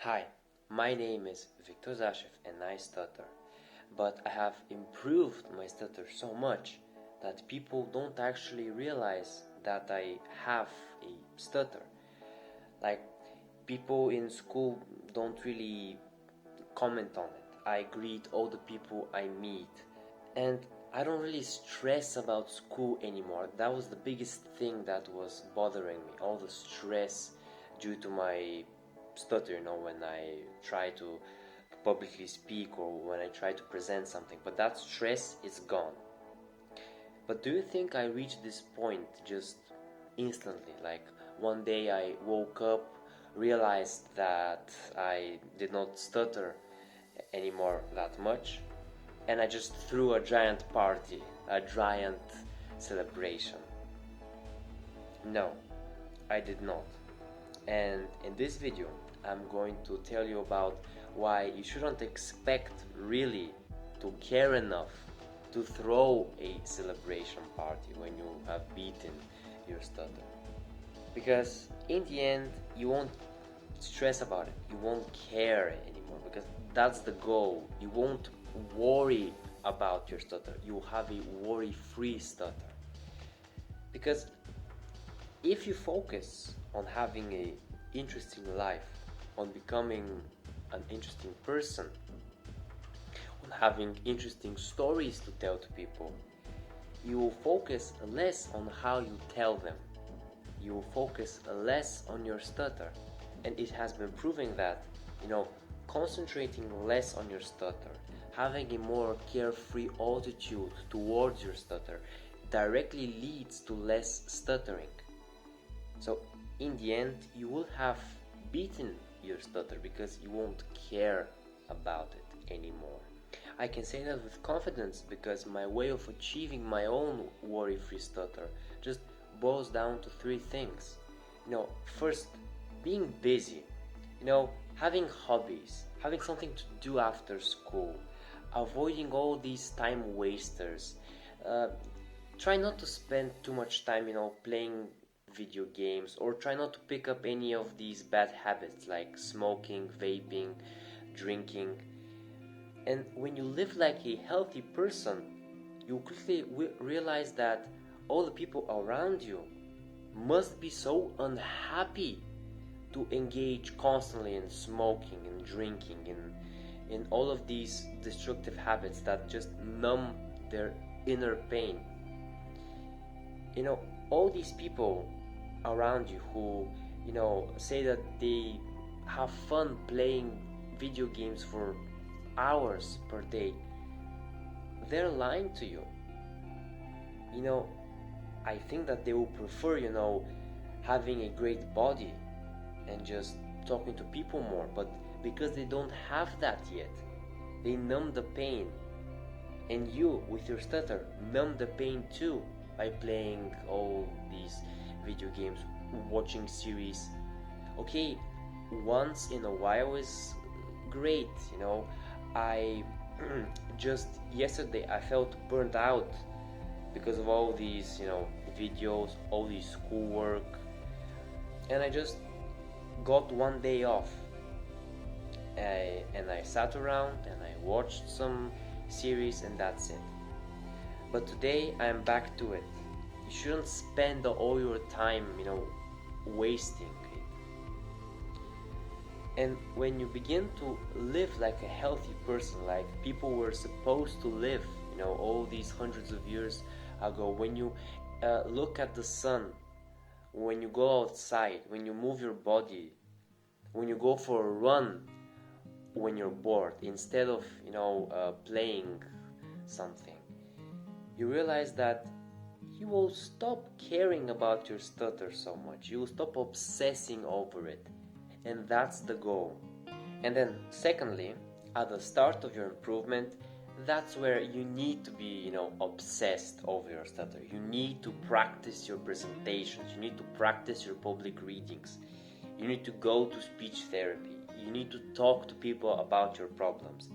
Hi, my name is Viktor Zashev and I stutter, but I have improved my stutter so much that people don't actually realize that I have a stutter. Like, people in school don't really comment on it. I greet all the people I meet, and I don't really stress about school anymore. That was the biggest thing that was bothering me, all the stress due to my stutter, when I try to publicly speak or when I try to present something. But that stress is gone. But do you think I reached this point just instantly? Like one day I woke up, realized that I did not stutter anymore that much, and I just threw a giant party, a giant celebration. No, I did not. And in this video, I'm going to tell you about why you shouldn't expect really to care enough to throw a celebration party when you have beaten your stutter. Because in the end, you won't stress about it, you won't care anymore, because that's the goal. You won't worry about your stutter, you have a worry-free stutter. Because if you focus on having a interesting life, on becoming an interesting person, on having interesting stories to tell to people, you will focus less on how you tell them. You will focus less on your stutter. And it has been proven that, concentrating less on your stutter, having a more carefree attitude towards your stutter, directly leads to less stuttering. So in the end, you will have beaten your stutter because you won't care about it anymore. I can say that with confidence because my way of achieving my own worry-free stutter just boils down to three things. First, being busy, having hobbies, having something to do after school, avoiding all these time wasters. Try not to spend too much time, playing video games, or try not to pick up any of these bad habits like smoking, vaping, drinking. And when you live like a healthy person, you quickly realize that all the people around you must be so unhappy to engage constantly in smoking and drinking and in all of these destructive habits that just numb their inner pain. All these people around you who, say that they have fun playing video games for hours per day, they're lying to you. I think that they will prefer, having a great body and just talking to people more, but because they don't have that yet, they numb the pain. And you, with your stutter, numb the pain too by playing all these video games, watching series. Okay, once in a while is great, I just yesterday I felt burnt out because of all these, videos, all this schoolwork, and I just got one day off. And I sat around and I watched some series and that's it. But today I am back to it. You shouldn't spend all your time, wasting it. And when you begin to live like a healthy person, like people were supposed to live, all these hundreds of years ago, when you look at the sun, when you go outside, when you move your body, when you go for a run, when you're bored, instead of playing something, you realize that you will stop caring about your stutter so much. You will stop obsessing over it, and that's the goal. And then secondly, at the start of your improvement, that's where you need to be, obsessed over your stutter. You need to practice your presentations. You need to practice your public readings. You need to go to speech therapy. You need to talk to people about your problems.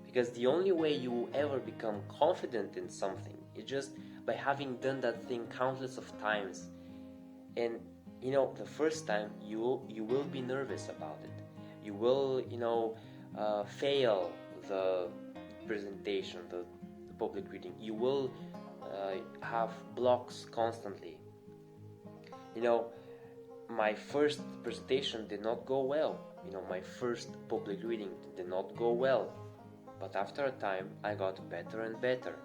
Because the only way you will ever become confident in something is just by having done that thing countless of times. And the first time you will be nervous about it. You will, fail the presentation, the public reading. You will have blocks constantly. My first presentation did not go well. My first public reading did not go well. But after a time, I got better and better.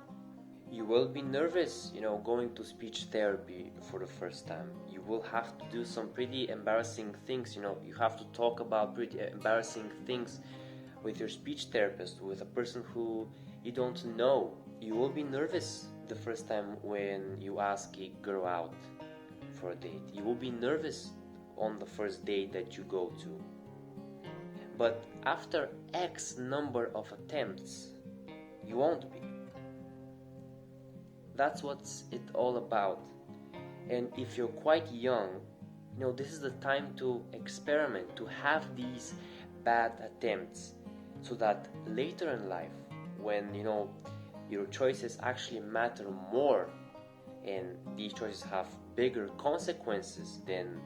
You will be nervous, going to speech therapy for the first time. You will have to do some pretty embarrassing things, you have to talk about pretty embarrassing things with your speech therapist, with a person who you don't know. You will be nervous the first time when you ask a girl out for a date. You will be nervous on the first date that you go to. But after X number of attempts, you won't be. That's what's it all about. And if you're quite young, this is the time to experiment, to have these bad attempts, so that later in life, when your choices actually matter more, and these choices have bigger consequences than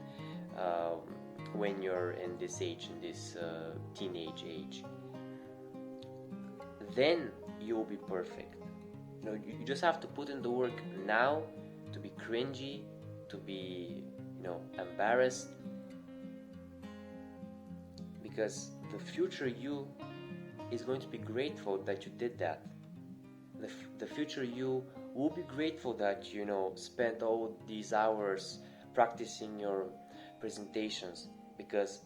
when you're in this age, in this teenage age, then you'll be perfect. You just have to put in the work now to be cringy, to be embarrassed, because the future you is going to be grateful that you did that. The future you will be grateful that you spent all these hours practicing your presentations, because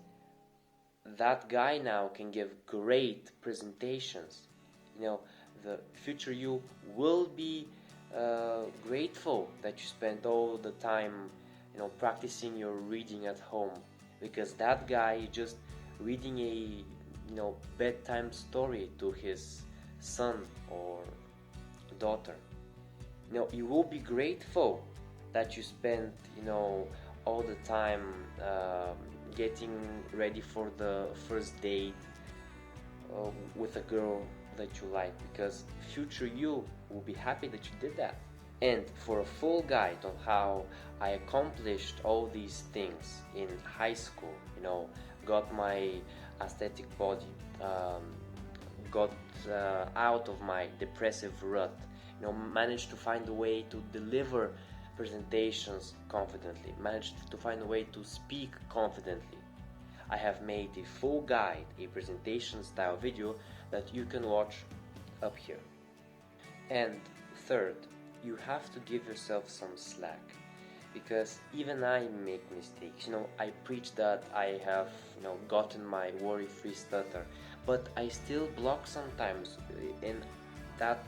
that guy now can give great presentations. The future you will be grateful that you spent all the time practicing your reading at home, because that guy is just reading a bedtime story to his son or daughter. You will be grateful that you spent all the time getting ready for the first date with a girl that you like, because future you will be happy that you did that. And for a full guide on how I accomplished all these things in high school, got my aesthetic body, got out of my depressive rut, managed to find a way to deliver presentations confidently, managed to find a way to speak confidently, I have made a full guide, a presentation style video that you can watch up here. And third, you have to give yourself some slack, because even I make mistakes. I preach that I have gotten my worry-free stutter, but I still block sometimes, and that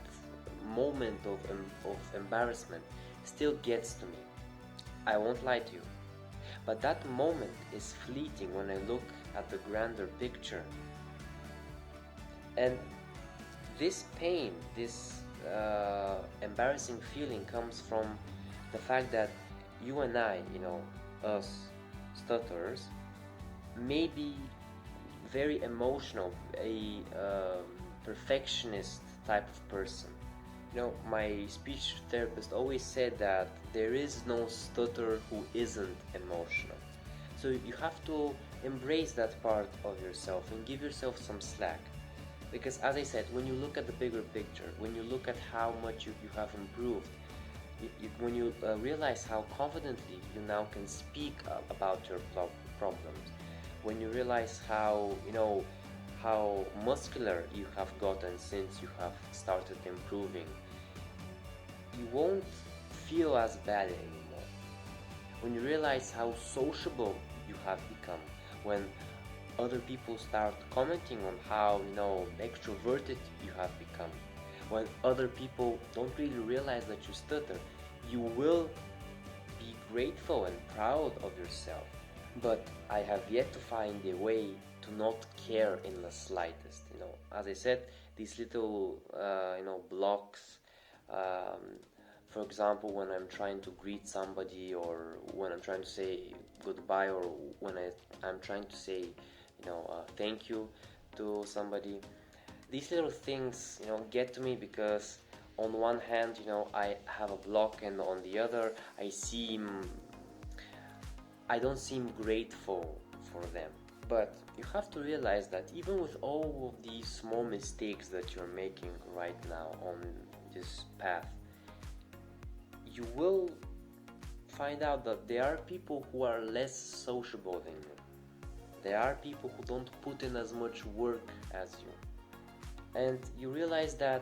moment of embarrassment still gets to me. I won't lie to you, but that moment is fleeting when I look at the grander picture. And this pain, this embarrassing feeling comes from the fact that you and I, us stutterers, may be very emotional, a perfectionist type of person. My speech therapist always said that there is no stutterer who isn't emotional. So you have to embrace that part of yourself and give yourself some slack. Because as I said, when you look at the bigger picture, when you look at how much you have improved, when you realize how confidently you now can speak about your problems, when you realize how muscular you have gotten since you have started improving, you won't feel as bad anymore. When you realize how sociable you have become, when other people start commenting on how extroverted you have become, when other people don't really realize that you stutter, you will be grateful and proud of yourself. But I have yet to find a way to not care in the slightest. As I said, these little blocks. For example, when I'm trying to greet somebody, or when I'm trying to say goodbye, or when I'm trying to say thank you to somebody, these little things get to me, because on one hand I have a block, and on the other I don't seem grateful for them. But you have to realize that even with all of these small mistakes that you're making right now on this path, you will find out that there are people who are less sociable than you. There are people who don't put in as much work as you. And you realize that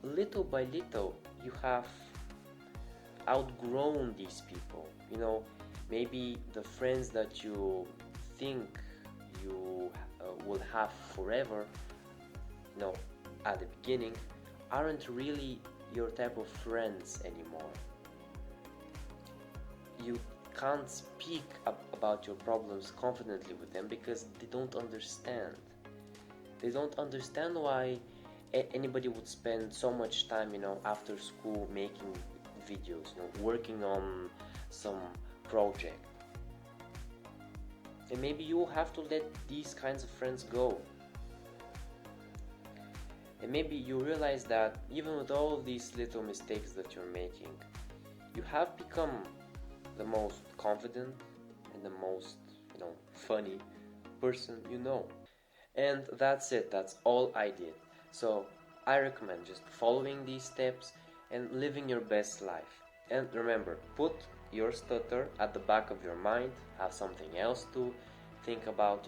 little by little you have outgrown these people. Maybe the friends that you think you will have forever, at the beginning, aren't really your type of friends anymore. You can't speak about your problems confidently with them because they don't understand. They don't understand why anybody would spend so much time, after school making videos, working on some project. And maybe you will have to let these kinds of friends go. And maybe you realize that even with all of these little mistakes that you're making, you have become the most confident and the most, funny person you know. And that's it, that's all I did. So I recommend just following these steps and living your best life. And remember, put your stutter at the back of your mind, have something else to think about,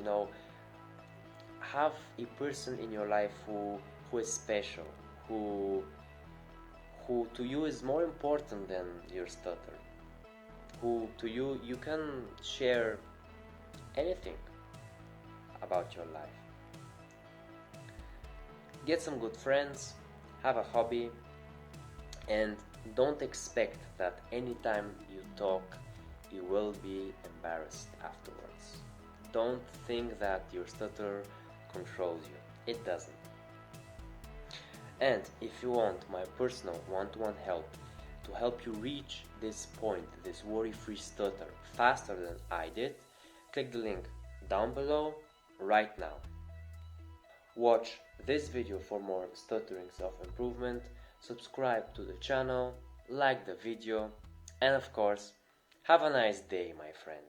have a person in your life who is special, who to you is more important than your stutter, who to you can share anything about your life. Get some good friends, have a hobby, and don't expect that anytime you talk you will be embarrassed afterwards. Don't think that your stutter controls you. It doesn't. And if you want my personal one-to-one help to help you reach this point, this worry-free stutter, faster than I did, click the link down below right now. Watch this video for more stuttering self-improvement, subscribe to the channel, like the video, and of course, have a nice day, my friend.